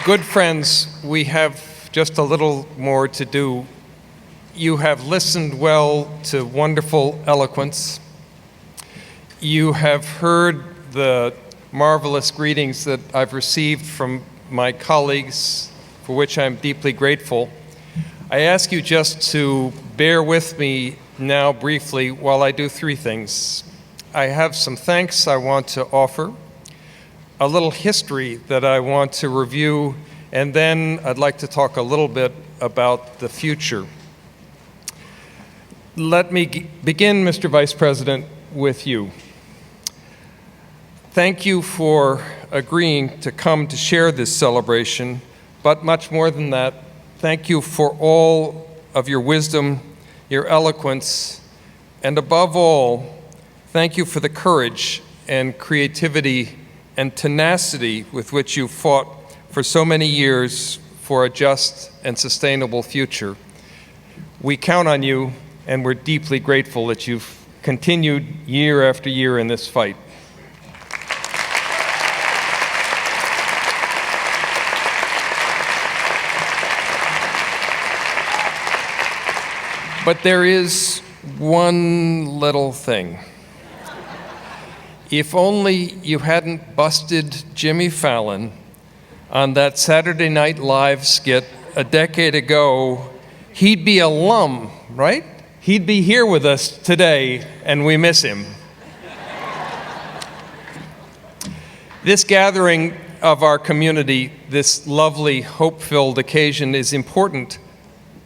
Good friends, we have just a little more to do. You have listened well to wonderful eloquence. You have heard the marvelous greetings that I've received from my colleagues, for which I'm deeply grateful. I ask you just to bear with me now briefly while I do three things. I have some thanks I want to offer, a little history that I want to review, and then I'd like to talk a little bit about the future. Let me begin, Mr. Vice President, with you. Thank you for agreeing to come to share this celebration, but much more than that, thank you for all of your wisdom, your eloquence, and above all, thank you for the courage and creativity and tenacity with which you fought for so many years for a just and sustainable future. We count on you, and we're deeply grateful that you've continued year after year in this fight. But there is one little thing. If only you hadn't busted Jimmy Fallon on that Saturday Night Live skit a decade ago, he'd be alum, right? He'd be here with us today, and we miss him. This gathering of our community, this lovely, hope-filled occasion is important,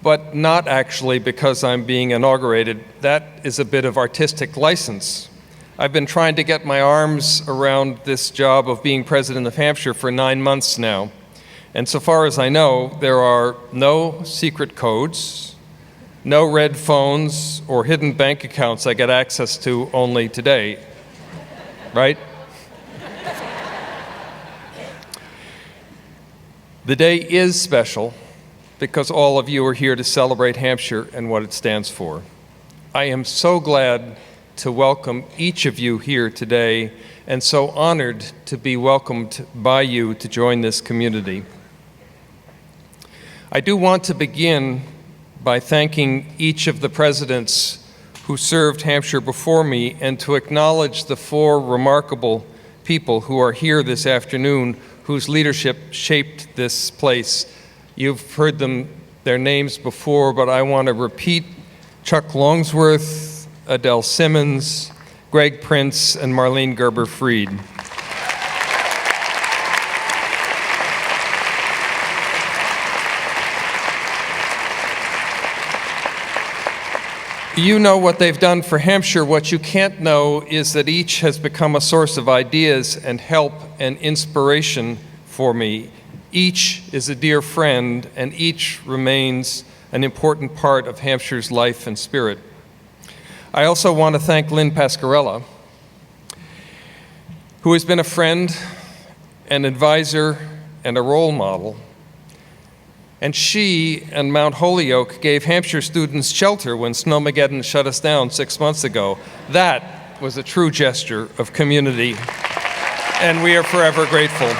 but not actually because I'm being inaugurated. That is a bit of artistic license. I've been trying to get my arms around this job of being president of Hampshire for 9 months now. And so far as I know, there are no secret codes, no red phones or hidden bank accounts I get access to only today, right? The day is special because all of you are here to celebrate Hampshire and what it stands for. I am so glad to welcome each of you here today, and so honored to be welcomed by you to join this community. I do want to begin by thanking each of the presidents who served Hampshire before me, and to acknowledge the four remarkable people who are here this afternoon whose leadership shaped this place. You've heard their names before, but I want to repeat Chuck Longsworth, Adele Simmons, Greg Prince, and Marlene Gerber-Fried. You know what they've done for Hampshire. What you can't know is that each has become a source of ideas and help and inspiration for me. Each is a dear friend, and each remains an important part of Hampshire's life and spirit. I also want to thank Lynn Pascarella, who has been a friend, an advisor, and a role model. And she and Mount Holyoke gave Hampshire students shelter when Snowmageddon shut us down 6 months ago. That was a true gesture of community, and we are forever grateful.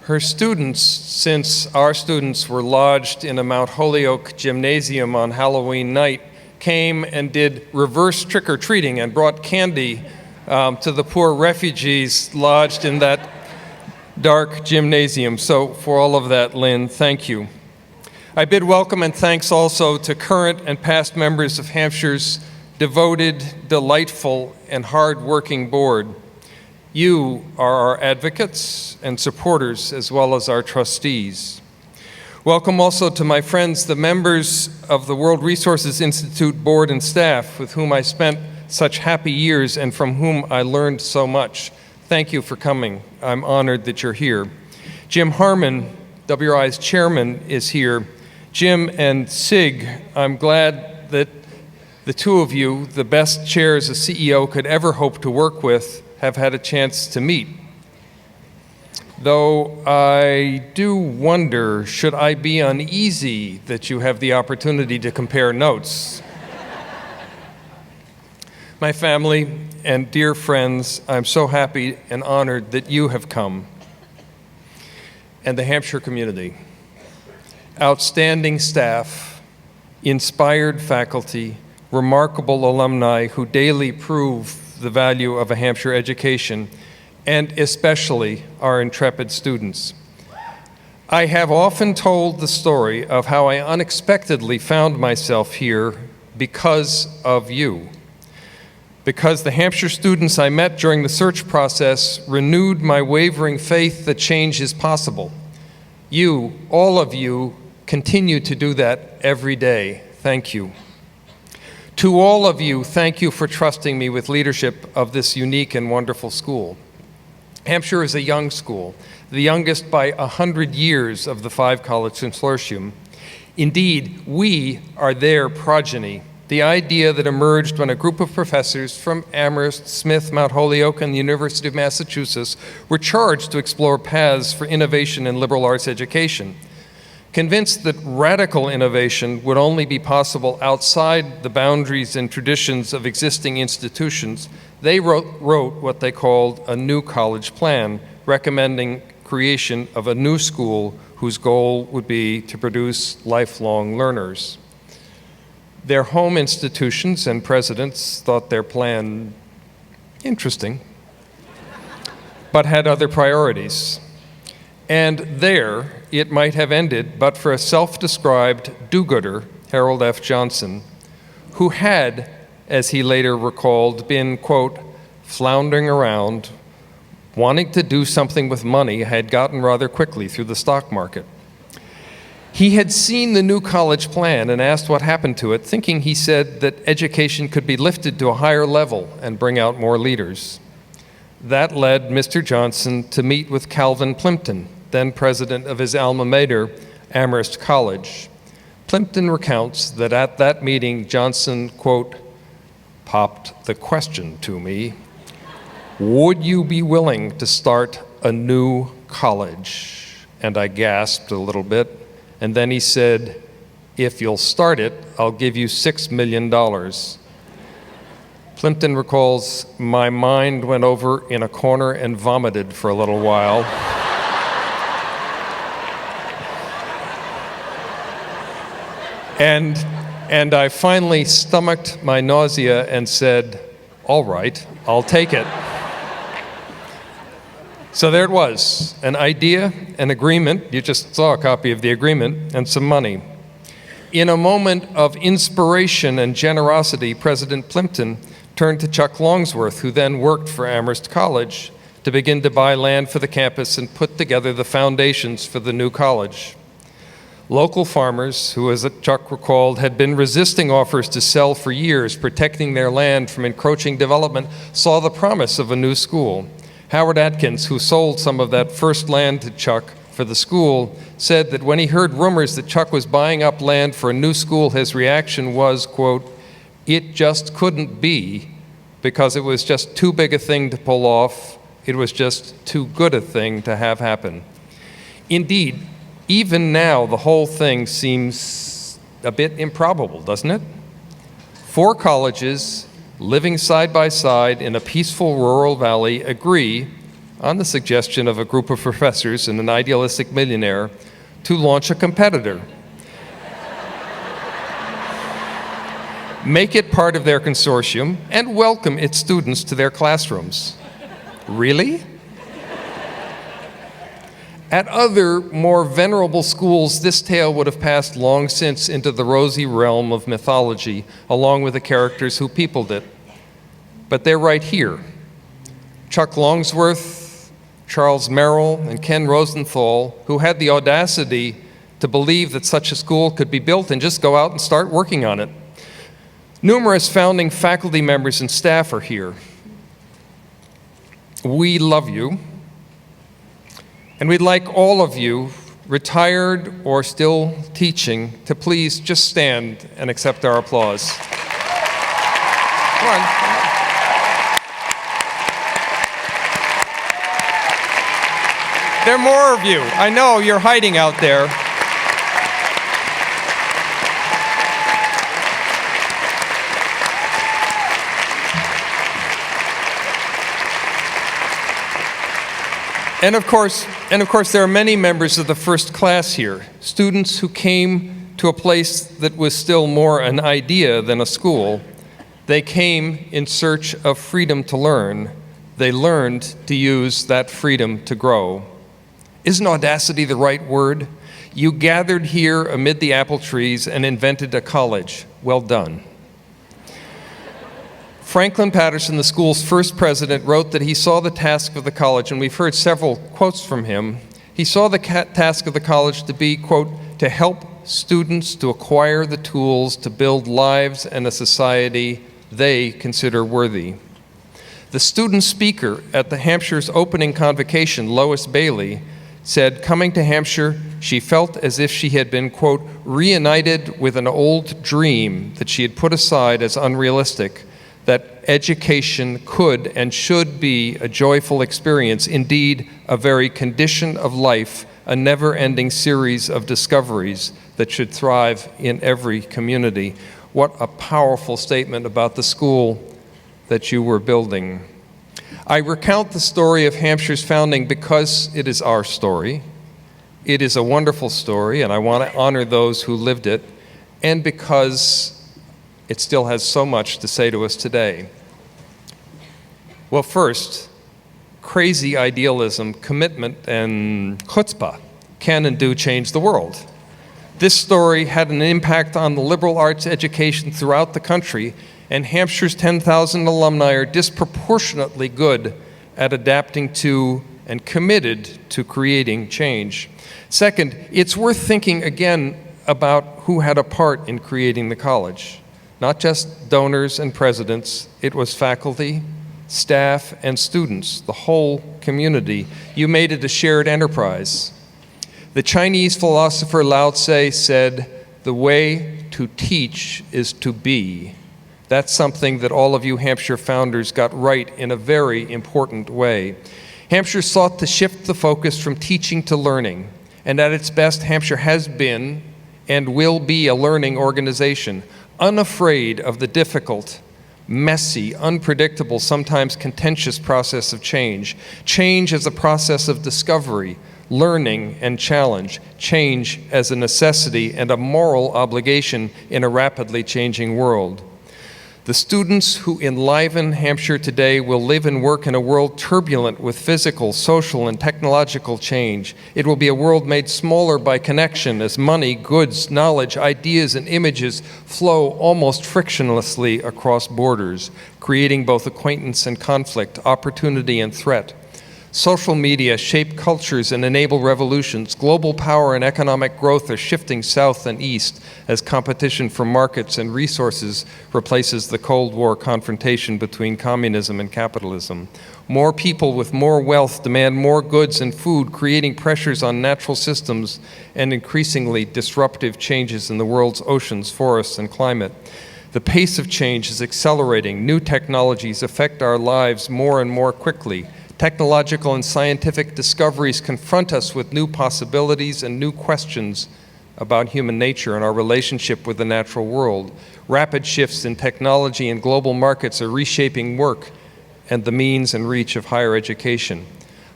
Her students, since our students were lodged in a Mount Holyoke gymnasium on Halloween night, came and did reverse trick-or-treating and brought candy to the poor refugees lodged in that dark gymnasium. So for all of that, Lynn, thank you. I bid welcome and thanks also to current and past members of Hampshire's devoted, delightful, and hard-working board. You are our advocates and supporters, as well as our trustees. Welcome also to my friends, the members of the World Resources Institute board and staff, with whom I spent such happy years and from whom I learned so much. Thank you for coming. I'm honored that you're here. Jim Harmon, WRI's chairman, is here. Jim and Sig, I'm glad that the two of you, the best chairs a CEO could ever hope to work with, have had a chance to meet. Though I do wonder, should I be uneasy that you have the opportunity to compare notes? My family and dear friends, I'm so happy and honored that you have come. And the Hampshire community, outstanding staff, inspired faculty, remarkable alumni who daily prove the value of a Hampshire education, and especially our intrepid students. I have often told the story of how I unexpectedly found myself here because of you. Because the Hampshire students I met during the search process renewed my wavering faith that change is possible. You, all of you, continue to do that every day. Thank you. To all of you, thank you for trusting me with leadership of this unique and wonderful school. Hampshire is a young school, the youngest by 100 years of the 5-college consortium. Indeed, we are their progeny, the idea that emerged when a group of professors from Amherst, Smith, Mount Holyoke, and the University of Massachusetts were charged to explore paths for innovation in liberal arts education. Convinced that radical innovation would only be possible outside the boundaries and traditions of existing institutions, they wrote what they called a new college plan, recommending creation of a new school whose goal would be to produce lifelong learners. Their home institutions and presidents thought their plan interesting, but had other priorities. And there it might have ended, but for a self-described do-gooder, Harold F. Johnson, who had, as he later recalled, been, quote, floundering around, wanting to do something with money had gotten rather quickly through the stock market. He had seen the new college plan and asked what happened to it, thinking, he said, that education could be lifted to a higher level and bring out more leaders. That led Mr. Johnson to meet with Calvin Plimpton, then president of his alma mater, Amherst College. Plimpton recounts that at that meeting, Johnson, quote, popped the question to me, would you be willing to start a new college? And I gasped a little bit. And then he said, if you'll start it, I'll give you $6 million. Plimpton recalls, my mind went over in a corner and vomited for a little while. And I finally stomached my nausea and said, all right, I'll take it. So there it was, an idea, an agreement, you just saw a copy of the agreement, and some money. In a moment of inspiration and generosity, President Plimpton turned to Chuck Longsworth, who then worked for Amherst College, to begin to buy land for the campus and put together the foundations for the new college. Local farmers, who, as Chuck recalled, had been resisting offers to sell for years, protecting their land from encroaching development, saw the promise of a new school. Howard Atkins, who sold some of that first land to Chuck for the school, said that when he heard rumors that Chuck was buying up land for a new school, his reaction was, quote, it just couldn't be, because it was just too big a thing to pull off. It was just too good a thing to have happen. Indeed, even now, the whole thing seems a bit improbable, doesn't it? 4 colleges living side by side in a peaceful rural valley agree, on the suggestion of a group of professors and an idealistic millionaire, to launch a competitor. Make it part of their consortium and welcome its students to their classrooms. Really? At other, more venerable schools, this tale would have passed long since into the rosy realm of mythology, along with the characters who peopled it. But they're right here. Chuck Longsworth, Charles Merrill, and Ken Rosenthal, who had the audacity to believe that such a school could be built and just go out and start working on it. Numerous founding faculty members and staff are here. We love you. And we'd like all of you, retired or still teaching, to please just stand and accept our applause. Come on. There are more of you. I know you're hiding out there. And of course, there are many members of the first class here, students who came to a place that was still more an idea than a school. They came in search of freedom to learn. They learned to use that freedom to grow. Isn't audacity the right word? You gathered here amid the apple trees and invented a college. Well done. Franklin Patterson, the school's first president, wrote that he saw the task of the college, and we've heard several quotes from him. He saw the task of the college to be, quote, to help students to acquire the tools to build lives and a society they consider worthy. The student speaker at the Hampshire's opening convocation, Lois Bailey, said, coming to Hampshire, she felt as if she had been, quote, reunited with an old dream that she had put aside as unrealistic, that education could and should be a joyful experience, indeed, a very condition of life, a never-ending series of discoveries that should thrive in every community. What a powerful statement about the school that you were building. I recount the story of Hampshire's founding because it is our story. It is a wonderful story, and I want to honor those who lived it, and because it still has so much to say to us today. Well, first, crazy idealism, commitment, and chutzpah can and do change the world. This story had an impact on the liberal arts education throughout the country, and Hampshire's 10,000 alumni are disproportionately good at adapting to and committed to creating change. Second, it's worth thinking again about who had a part in creating the college. Not just donors and presidents, it was faculty, staff, and students, the whole community. You made it a shared enterprise. The Chinese philosopher Lao Tse said, "The way to teach is to be." That's something that all of you Hampshire founders got right in a very important way. Hampshire sought to shift the focus from teaching to learning, and at its best, Hampshire has been and will be a learning organization, unafraid of the difficult, messy, unpredictable, sometimes contentious process of change. Change as a process of discovery, learning, and challenge. Change as a necessity and a moral obligation in a rapidly changing world. The students who enliven Hampshire today will live and work in a world turbulent with physical, social, and technological change. It will be a world made smaller by connection as money, goods, knowledge, ideas, and images flow almost frictionlessly across borders, creating both acquaintance and conflict, opportunity and threat. Social media shape cultures and enable revolutions. Global power and economic growth are shifting south and east as competition for markets and resources replaces the Cold War confrontation between communism and capitalism. More people with more wealth demand more goods and food, creating pressures on natural systems and increasingly disruptive changes in the world's oceans, forests, and climate. The pace of change is accelerating. New technologies affect our lives more and more quickly. Technological and scientific discoveries confront us with new possibilities and new questions about human nature and our relationship with the natural world. Rapid shifts in technology and global markets are reshaping work and the means and reach of higher education.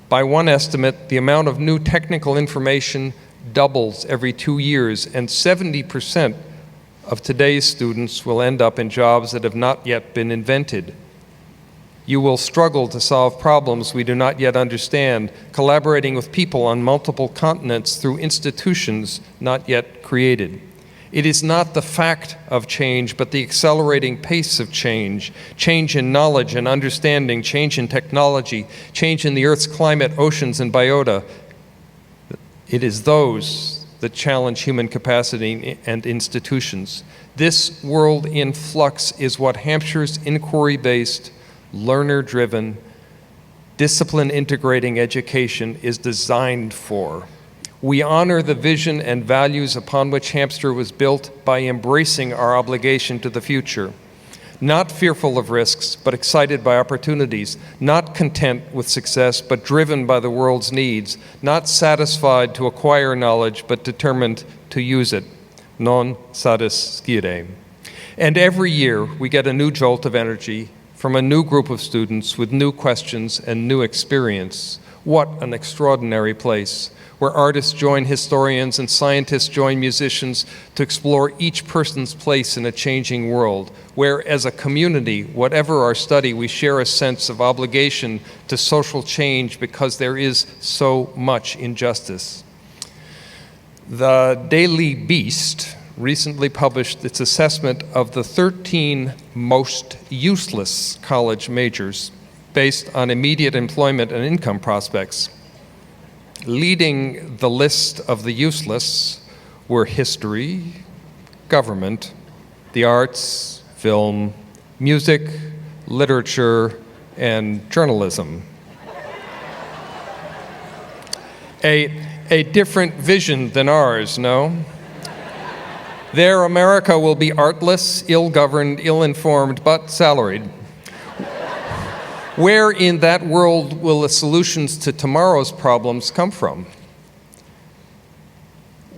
By one estimate, the amount of new technical information doubles every 2 years, and 70% of today's students will end up in jobs that have not yet been invented. You will struggle to solve problems we do not yet understand, collaborating with people on multiple continents through institutions not yet created. It is not the fact of change, but the accelerating pace of change, change in knowledge and understanding, change in technology, change in the Earth's climate, oceans, and biota. It is those that challenge human capacity and institutions. This world in flux is what Hampshire's inquiry-based, learner-driven, discipline-integrating education is designed for. We honor the vision and values upon which Hampshire was built by embracing our obligation to the future. Not fearful of risks, but excited by opportunities. Not content with success, but driven by the world's needs. Not satisfied to acquire knowledge, but determined to use it. Non sadiscire. And every year, we get a new jolt of energy from a new group of students with new questions and new experience. What an extraordinary place, where artists join historians and scientists join musicians to explore each person's place in a changing world, where as a community, whatever our study, we share a sense of obligation to social change because there is so much injustice. The Daily Beast recently published its assessment of the 13 most useless college majors based on immediate employment and income prospects. Leading the list of the useless were history, government, the arts, film, music, literature, and journalism. A different vision than ours, no? There, America will be artless, ill-governed, ill-informed, but salaried. Where in that world will the solutions to tomorrow's problems come from?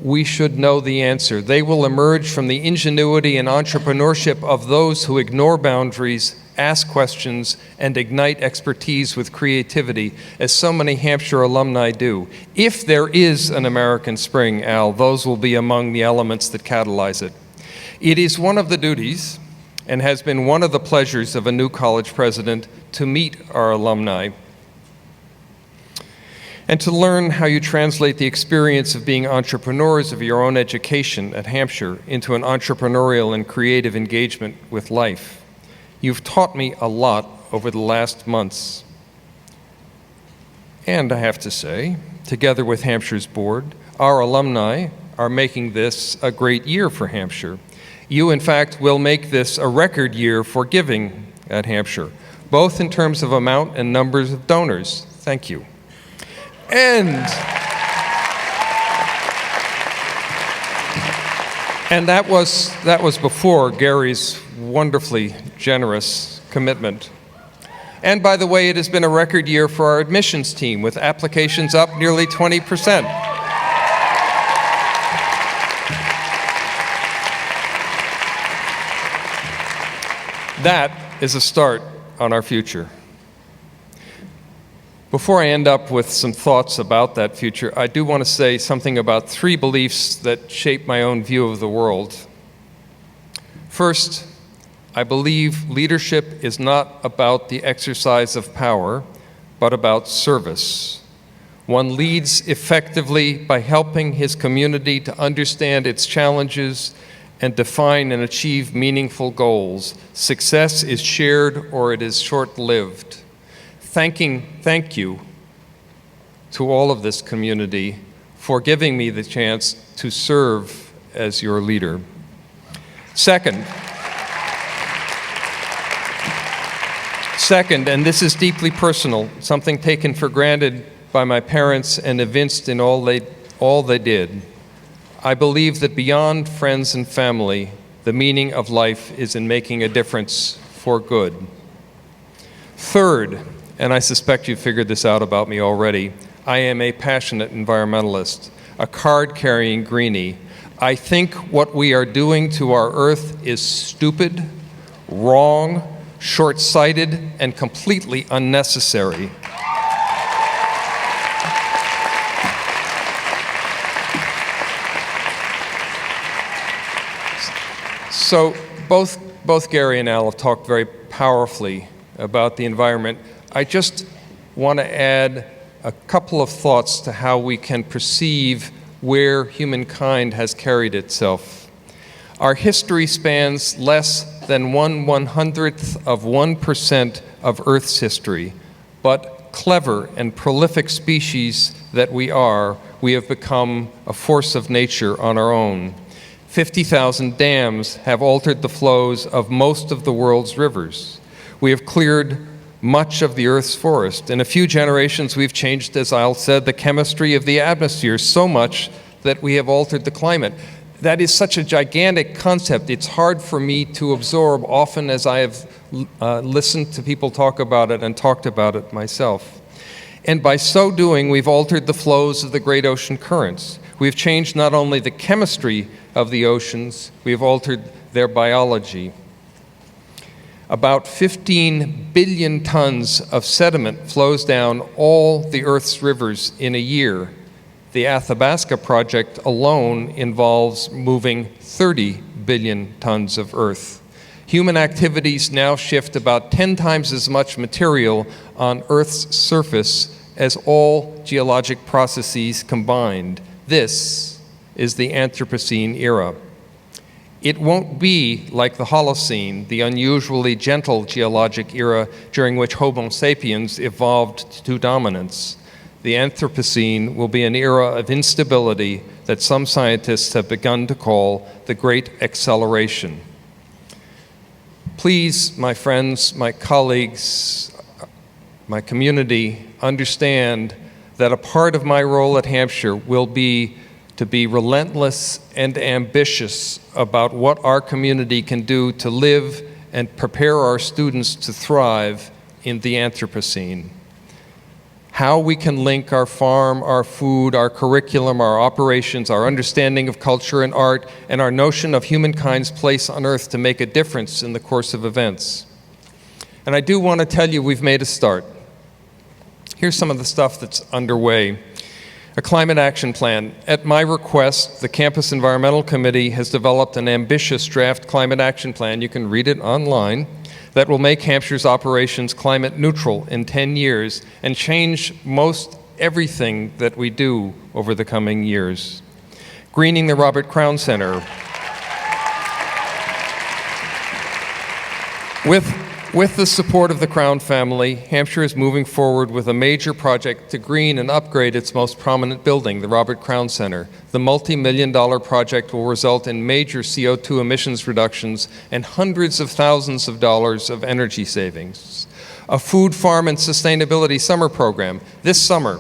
We should know the answer. They will emerge from the ingenuity and entrepreneurship of those who ignore boundaries, ask questions, and ignite expertise with creativity, as so many Hampshire alumni do. If there is an American spring, Al, those will be among the elements that catalyze it. It is one of the duties, and has been one of the pleasures of a new college president, to meet our alumni and to learn how you translate the experience of being entrepreneurs of your own education at Hampshire into an entrepreneurial and creative engagement with life. You've taught me a lot over the last months. And I have to say, together with Hampshire's board, our alumni are making this a great year for Hampshire. You, in fact, will make this a record year for giving at Hampshire, both in terms of amount and numbers of donors. Thank you. And that was before Gary's wonderfully generous commitment. And by the way, it has been a record year for our admissions team, with applications up nearly 20%. That is a start on our future. Before I end up with some thoughts about that future, I do want to say something about 3 beliefs that shape my own view of the world. First, I believe leadership is not about the exercise of power, but about service. One leads effectively by helping his community to understand its challenges and define and achieve meaningful goals. Success is shared or it is short-lived. Thank you to all of this community for giving me the chance to serve as your leader. Second, and this is deeply personal, something taken for granted by my parents and evinced in all they did. I believe that beyond friends and family, the meaning of life is in making a difference for good. Third, and I suspect you've figured this out about me already, I am a passionate environmentalist, a card-carrying greenie. I think what we are doing to our Earth is stupid, wrong, short-sighted, and completely unnecessary. So both Gary and Al have talked very powerfully about the environment. I just want to add a couple of thoughts to how we can perceive where humankind has carried itself. Our history spans less than 1/100th of 1% of Earth's history, but clever and prolific species that we are, we have become a force of nature on our own. 50,000 dams have altered the flows of most of the world's rivers. We have cleared much of the Earth's forest. In a few generations, we've changed, as Al said, the chemistry of the atmosphere so much that we have altered the climate. That is such a gigantic concept. It's hard for me to absorb often as I have listened to people talk about it and talked about it myself. And by so doing, we've altered the flows of the great ocean currents. We've changed not only the chemistry of the oceans, we've altered their biology. About 15 billion tons of sediment flows down all the Earth's rivers in a year. The Athabasca project alone involves moving 30 billion tons of earth. Human activities now shift about 10 times as much material on Earth's surface as all geologic processes combined. This is the Anthropocene era. It won't be like the Holocene, the unusually gentle geologic era during which Homo sapiens evolved to dominance. The Anthropocene will be an era of instability that some scientists have begun to call the Great Acceleration. Please, my friends, my colleagues, my community, understand that a part of my role at Hampshire will be to be relentless and ambitious about what our community can do to live and prepare our students to thrive in the Anthropocene. How we can link our farm, our food, our curriculum, our operations, our understanding of culture and art, and our notion of humankind's place on Earth to make a difference in the course of events. And I do want to tell you we've made a start. Here's some of the stuff that's underway. A climate action plan. At my request, the Campus Environmental Committee has developed an ambitious draft climate action plan, you can read it online, that will make Hampshire's operations climate neutral in 10 years and change most everything that we do over the coming years. Greening the Robert Crown Center. With the support of the Crown family, Hampshire is moving forward with a major project to green and upgrade its most prominent building, the Robert Crown Center. The multi-million-dollar project will result in major CO2 emissions reductions and hundreds of thousands of dollars of energy savings. A food, farm, and sustainability summer program. This summer,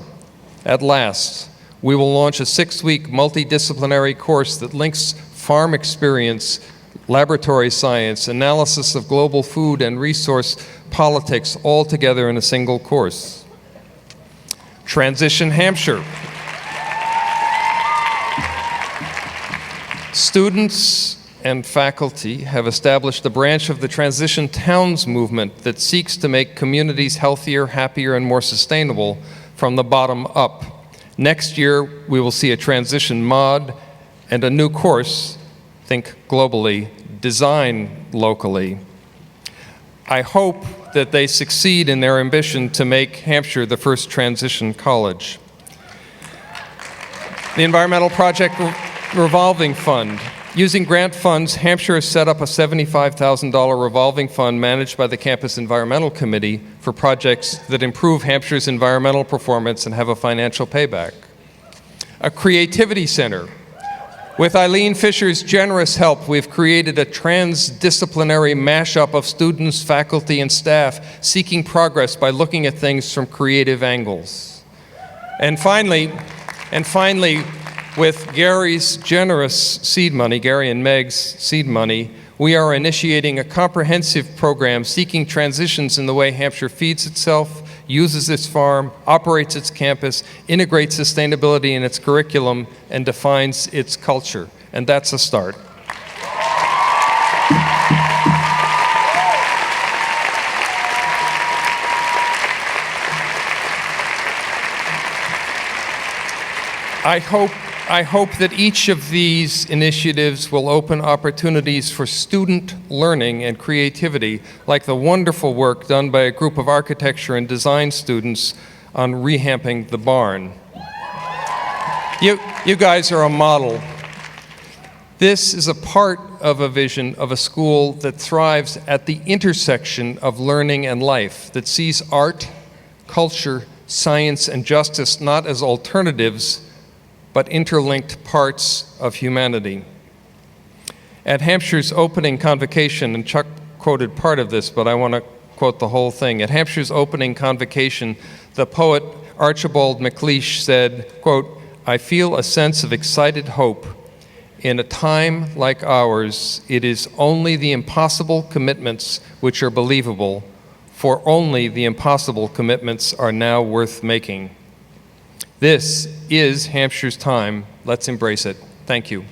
at last, we will launch a 6-week multidisciplinary course that links farm experience, laboratory science, analysis of global food and resource politics all together in a single course. Transition Hampshire. Students and faculty have established a branch of the Transition Towns movement that seeks to make communities healthier, happier, and more sustainable from the bottom up. Next year, we will see a transition mod and a new course, think globally, design locally. I hope that they succeed in their ambition to make Hampshire the first transition college. The Environmental Project Revolving Fund. Using grant funds, Hampshire has set up a $75,000 revolving fund managed by the Campus Environmental Committee for projects that improve Hampshire's environmental performance and have a financial payback. A creativity center. With Eileen Fisher's generous help, we've created a transdisciplinary mashup of students, faculty, and staff seeking progress by looking at things from creative angles. And finally, with Gary's generous seed money, Gary and Meg's seed money, we are initiating a comprehensive program seeking transitions in the way Hampshire feeds itself, uses its farm, operates its campus, integrates sustainability in its curriculum, and defines its culture. And that's a start. I hope that each of these initiatives will open opportunities for student learning and creativity, like the wonderful work done by a group of architecture and design students on rehamping the barn. You guys are a model. This is a part of a vision of a school that thrives at the intersection of learning and life, that sees art, culture, science, and justice not as alternatives, but interlinked parts of humanity. At Hampshire's opening convocation, and Chuck quoted part of this, but I want to quote the whole thing. At Hampshire's opening convocation, the poet Archibald MacLeish said, quote, "I feel a sense of excited hope. In a time like ours, it is only the impossible commitments which are believable, for only the impossible commitments are now worth making." This is Hampshire's time. Let's embrace it. Thank you.